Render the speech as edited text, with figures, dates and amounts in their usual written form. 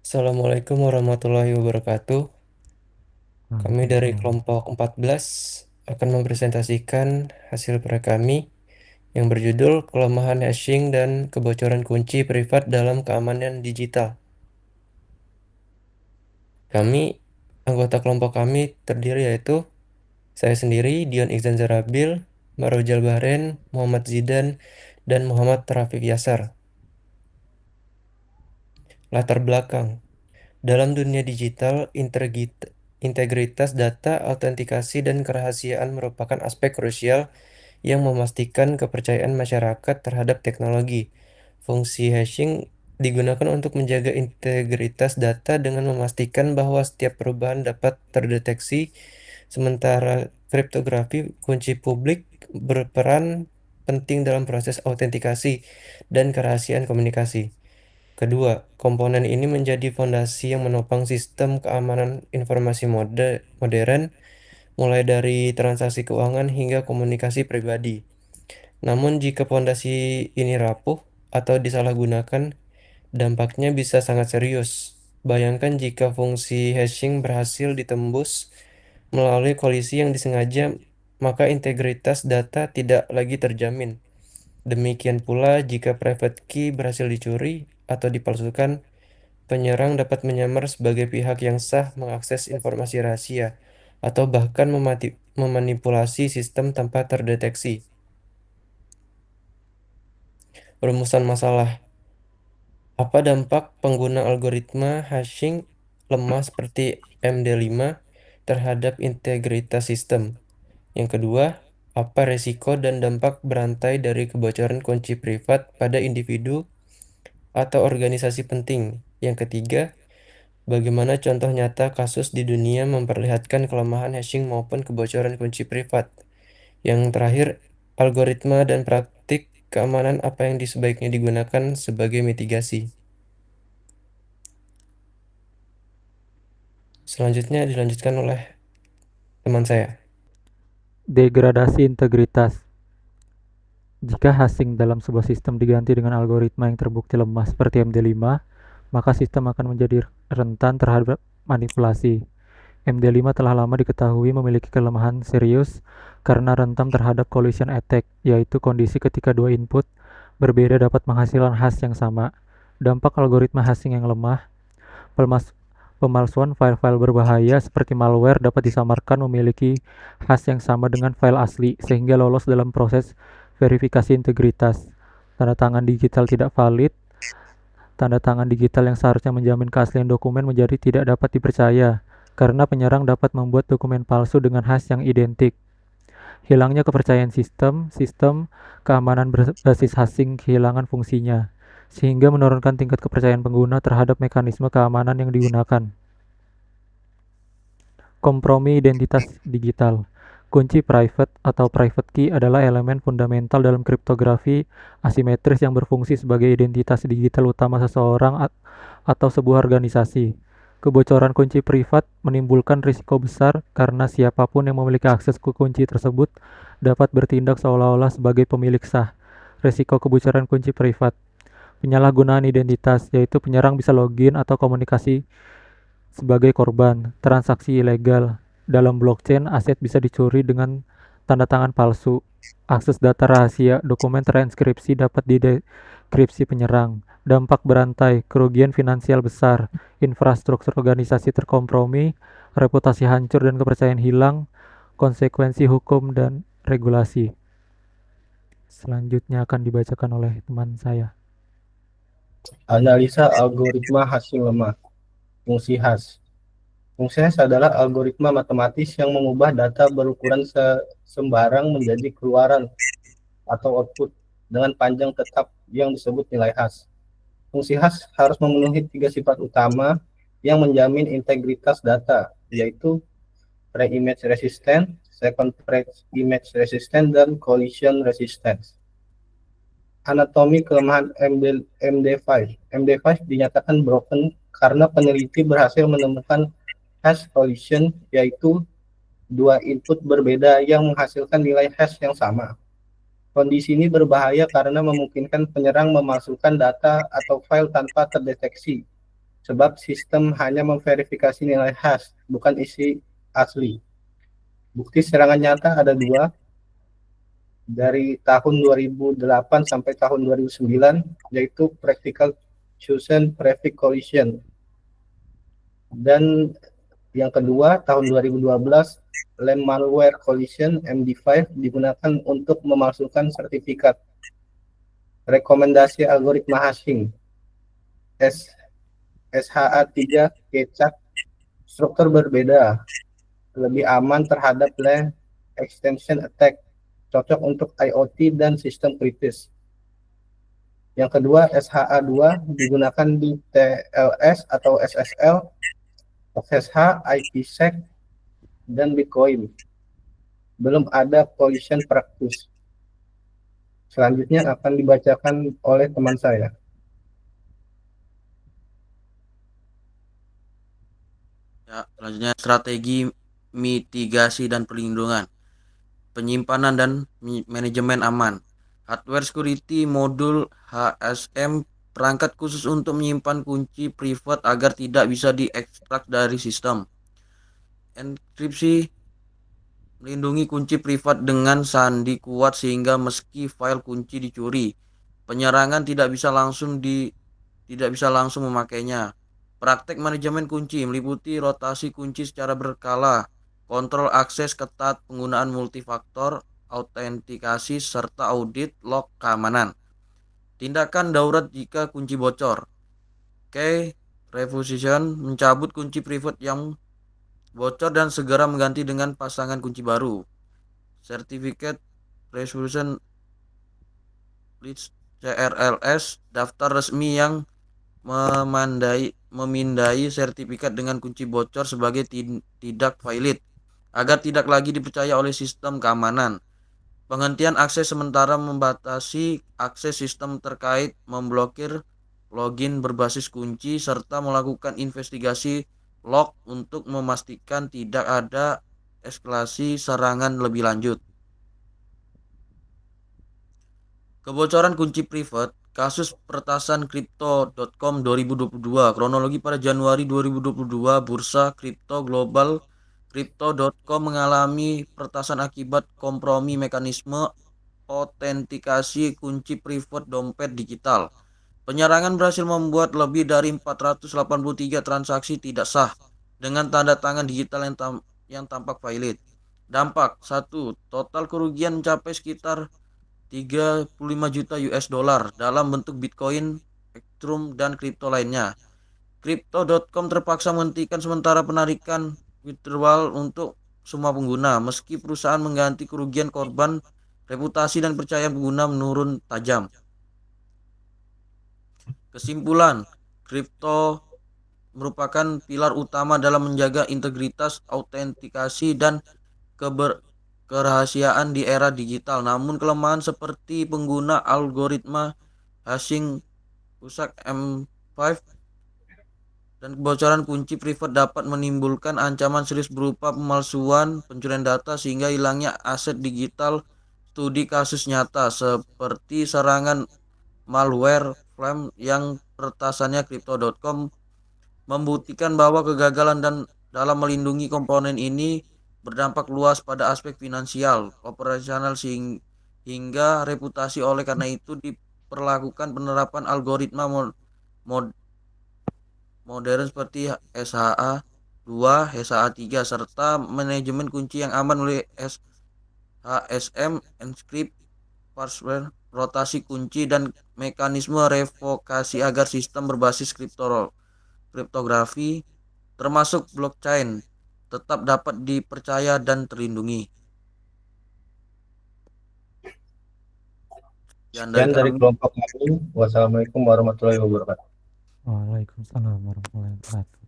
Assalamualaikum warahmatullahi wabarakatuh. Kami dari Waalaikumsalam. kelompok 14 akan mempresentasikan hasil proyek kami yang berjudul Kelemahan Hashing dan Kebocoran Kunci Privat dalam Keamanan Digital. Kami, anggota kelompok kami terdiri yaitu saya sendiri, Dion Iksan Zarabil, Marojal Bahren, Muhammad Zidan, dan Muhammad Rafiq Yasar. Latar belakang. Dalam dunia digital, integritas data, autentikasi, dan kerahasiaan merupakan aspek krusial yang memastikan kepercayaan masyarakat terhadap teknologi. Fungsi hashing digunakan untuk menjaga integritas data dengan memastikan bahwa setiap perubahan dapat terdeteksi, sementara kriptografi kunci publik berperan penting dalam proses autentikasi dan kerahasiaan komunikasi. Kedua, komponen ini menjadi fondasi yang menopang sistem keamanan informasi modern, mulai dari transaksi keuangan hingga komunikasi pribadi. Namun, jika fondasi ini rapuh atau disalahgunakan, dampaknya bisa sangat serius. Bayangkan jika fungsi hashing berhasil ditembus melalui kolisi yang disengaja, maka integritas data tidak lagi terjamin. Demikian pula jika private key berhasil dicuri atau dipalsukan, penyerang dapat menyamar sebagai pihak yang sah mengakses informasi rahasia atau bahkan memanipulasi sistem tanpa terdeteksi. Rumusan masalah. Apa dampak pengguna algoritma hashing lemah seperti MD5 terhadap integritas sistem? Yang kedua, apa resiko dan dampak berantai dari kebocoran kunci privat pada individu atau organisasi penting? Yang ketiga, bagaimana contoh nyata kasus di dunia memperlihatkan kelemahan hashing maupun kebocoran kunci privat? Yang terakhir, algoritma dan praktik keamanan apa yang sebaiknya digunakan sebagai mitigasi? Selanjutnya dilanjutkan oleh teman saya. Degradasi integritas. Jika hashing dalam sebuah sistem diganti dengan algoritma yang terbukti lemah seperti MD5, maka sistem akan menjadi rentan terhadap manipulasi. MD5 telah lama diketahui memiliki kelemahan serius karena rentan terhadap collision attack, yaitu kondisi ketika dua input berbeda dapat menghasilkan hash yang sama. Dampak algoritma hashing yang lemah. Pemalsuan file-file berbahaya seperti malware dapat disamarkan memiliki hash yang sama dengan file asli, sehingga lolos dalam proses verifikasi integritas. Tanda tangan digital tidak valid. Tanda tangan digital yang seharusnya menjamin keaslian dokumen menjadi tidak dapat dipercaya, karena penyerang dapat membuat dokumen palsu dengan hash yang identik. Hilangnya kepercayaan sistem keamanan berbasis hashing kehilangan fungsinya, sehingga menurunkan tingkat kepercayaan pengguna terhadap mekanisme keamanan yang digunakan. Kompromi identitas digital. Kunci private atau private key adalah elemen fundamental dalam kriptografi asimetris yang berfungsi sebagai identitas digital utama seseorang atau sebuah organisasi. Kebocoran kunci privat menimbulkan risiko besar karena siapapun yang memiliki akses ke kunci tersebut dapat bertindak seolah-olah sebagai pemilik sah. Risiko kebocoran kunci privat. Penyalahgunaan identitas, yaitu penyerang bisa login atau komunikasi sebagai korban transaksi ilegal. Dalam blockchain, aset bisa dicuri dengan tanda tangan palsu. Akses data rahasia, dokumen transkripsi dapat didekripsi penyerang. Dampak berantai, kerugian finansial besar, infrastruktur organisasi terkompromi, reputasi hancur dan kepercayaan hilang, konsekuensi hukum dan regulasi. Selanjutnya akan dibacakan oleh teman saya. Analisa algoritma hashing lemah. Fungsi hash. Fungsi hash adalah algoritma matematis yang mengubah data berukuran sembarang menjadi keluaran atau output dengan panjang tetap yang disebut nilai hash. Fungsi hash harus memenuhi 3 sifat utama yang menjamin integritas data, yaitu pre-image resistant, second pre-image resistant, dan collision resistance. Anatomi kelemahan MD5. MD5 dinyatakan broken karena peneliti berhasil menemukan hash collision, yaitu dua input berbeda yang menghasilkan nilai hash yang sama. Kondisi ini berbahaya karena memungkinkan penyerang memasukkan data atau file tanpa terdeteksi, sebab sistem hanya memverifikasi nilai hash, bukan isi asli. Bukti serangan nyata ada dua, dari tahun 2008 sampai tahun 2009, yaitu Practical Fusion Prefix Collision. Dan yang kedua, tahun 2012, Lem Malware Collision MD5 digunakan untuk memalsukan sertifikat rekomendasi algoritma hashing SHA-3 Kecak, struktur berbeda, lebih aman terhadap LAN extension attack, cocok untuk IoT dan sistem kritis. Yang kedua, SHA-2 digunakan di TLS atau SSL, SSH, IPsec, dan Bitcoin. Belum ada collision practice. Selanjutnya akan dibacakan oleh teman saya. Ya, selanjutnya strategi mitigasi dan perlindungan, penyimpanan dan manajemen aman. Hardware security modul HSM, perangkat khusus untuk menyimpan kunci privat agar tidak bisa diekstrak dari sistem. Enkripsi, melindungi kunci privat dengan sandi kuat sehingga meski file kunci dicuri, penyerangan tidak bisa langsung memakainya. Praktek manajemen kunci meliputi rotasi kunci secara berkala, kontrol akses ketat, penggunaan multifaktor, autentikasi, serta audit log keamanan. Tindakan darurat jika kunci bocor. Key reposition, mencabut kunci privat yang bocor dan segera mengganti dengan pasangan kunci baru. Certificate Resolution List CRLS, daftar resmi yang memindai sertifikat dengan kunci bocor sebagai tidak valid agar tidak lagi dipercaya oleh sistem keamanan. Penghentian akses sementara, membatasi akses sistem terkait, memblokir login berbasis kunci, serta melakukan investigasi log untuk memastikan tidak ada eskalasi serangan lebih lanjut. Kebocoran kunci privat, kasus peretasan Crypto.com 2022, kronologi pada Januari 2022, bursa kripto global. Crypto.com mengalami peretasan akibat kompromi mekanisme autentikasi kunci privat dompet digital. Penyerangan berhasil membuat lebih dari 483 transaksi tidak sah dengan tanda tangan digital yang tampak valid. Dampak 1. Total kerugian mencapai sekitar 35 juta US dollar dalam bentuk Bitcoin, Ethereum, dan kripto lainnya. Crypto.com terpaksa menghentikan sementara penarikan withdrawal untuk semua pengguna, meski perusahaan mengganti kerugian korban, reputasi dan percaya pengguna menurun tajam. Kesimpulan, kripto merupakan pilar utama dalam menjaga integritas, autentikasi, dan kerahasiaan di era digital. Namun kelemahan seperti pengguna algoritma hashing rusak M5 dan kebocoran kunci privat dapat menimbulkan ancaman serius berupa pemalsuan, pencurian data, sehingga hilangnya aset digital. Studi kasus nyata seperti serangan malware Flame yang peretasannya Crypto.com membuktikan bahwa kegagalan dalam melindungi komponen ini berdampak luas pada aspek finansial, operasional, hingga reputasi. Oleh karena itu diperlakukan penerapan algoritma modern seperti SHA-2, SHA-3, serta manajemen kunci yang aman oleh HSM, encrypt, password, rotasi kunci, dan mekanisme revokasi agar sistem berbasis kriptografi termasuk blockchain tetap dapat dipercaya dan terlindungi. Sekian dari kelompok kami. Wassalamualaikum warahmatullahi wabarakatuh. Waalaikumsalam warahmatullahi wabarakatuh.